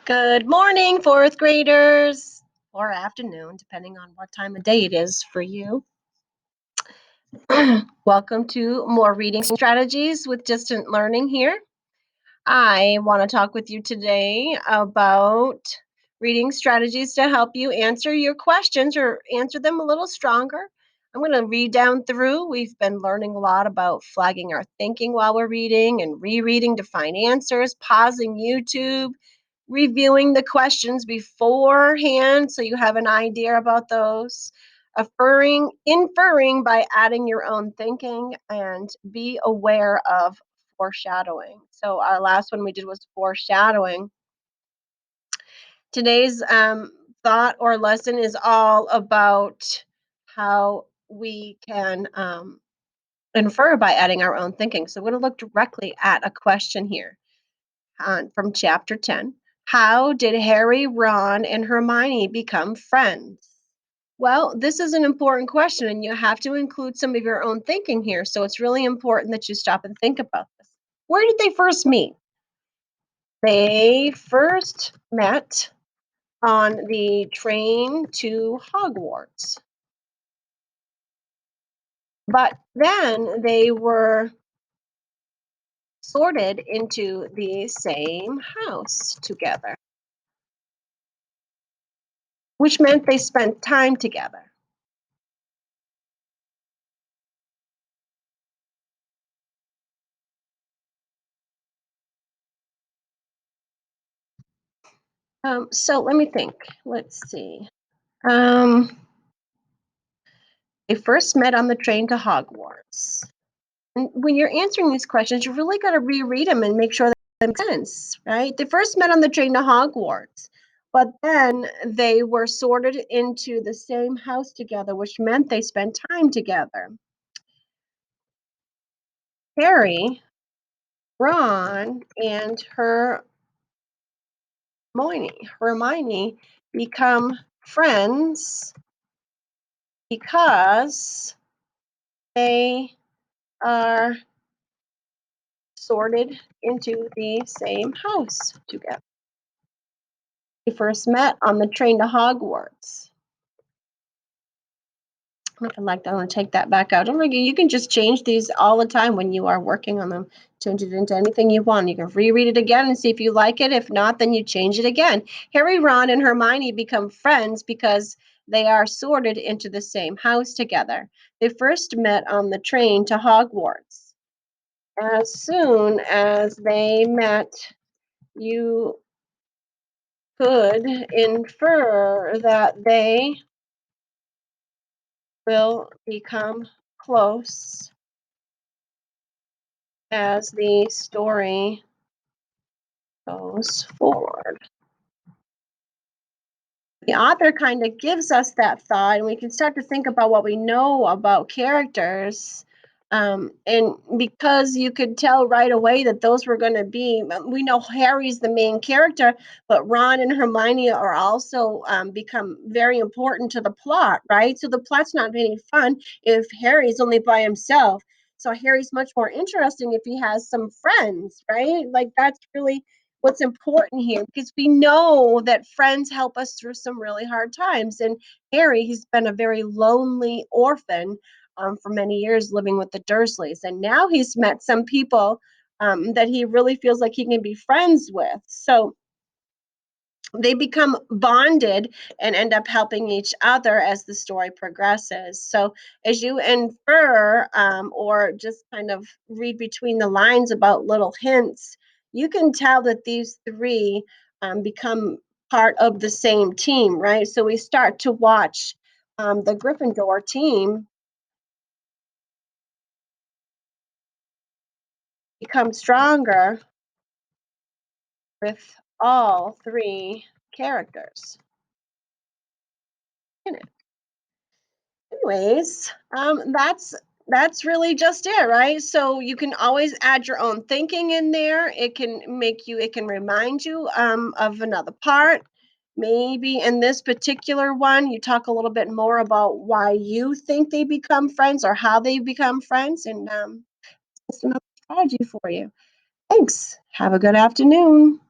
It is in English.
Good morning, fourth graders, or afternoon, depending on what time of day it is for you. Welcome to more reading strategies with distant learning here. I want to talk with you today about reading strategies to help you answer your questions or answer them a little stronger. I'm going to read down through. We've been learning a lot about flagging our thinking while we're reading and rereading to find answers, pausing YouTube, reviewing the questions beforehand so you have an idea about those, inferring by adding your own thinking, and be aware of foreshadowing. So our last one we did was foreshadowing. Today's thought or lesson is all about how we can infer by adding our own thinking. So we're going to look directly at a question here from chapter 10. How did Harry, Ron, and Hermione become friends? Well, this is an important question, and you have to include some of your own thinking here. So it's really important that you stop and think about this. Where did they first meet? They first met on the train to Hogwarts. But then they were sorted into the same house together, which meant they spent time together. So let me think. Let's see. They first met on the train to Hogwarts. And when you're answering these questions, you really got to reread them and make sure that they make sense, right? They first met on the train to Hogwarts, but then they were sorted into the same house together, which meant they spent time together. Harry, Ron, and Hermione become friends because they are sorted into the same house together. They first met on the train to Hogwarts. I like that. I want to take that back out. Don't forget, you can just change these all the time when you are working on them. Change it into anything you want. You can reread it again and see if you like it. If not, then you change it again. Harry, Ron, and Hermione become friends because they are sorted into the same house together. They first met on the train to Hogwarts. As soon as they met, you could infer that they will become close as the story goes forward. The author kind of gives us that thought, and we can start to think about what we know about characters. And because you could tell right away that those were going to be, we know Harry's the main character, but Ron and Hermione are also become very important to the plot, right? So the plot's not any fun if Harry's only by himself. So Harry's much more interesting if he has some friends, right? Like that's really what's important here because we know that friends help us through some really hard times. And Harry, he's been a very lonely orphan for many years living with the Dursleys. And now he's met some people that he really feels like he can be friends with. So they become bonded and end up helping each other as the story progresses. So, as you infer or just kind of read between the lines about little hints, you can tell that these three become part of the same team, right? So, we start to watch the Gryffindor team become stronger with all three characters in it. Anyways, that's really just it, right? So you can always add your own thinking in there. It can remind you of another part. Maybe in this particular one, you talk a little bit more about why you think they become friends or how they become friends, and that's another strategy for you. Thanks. Have a good afternoon.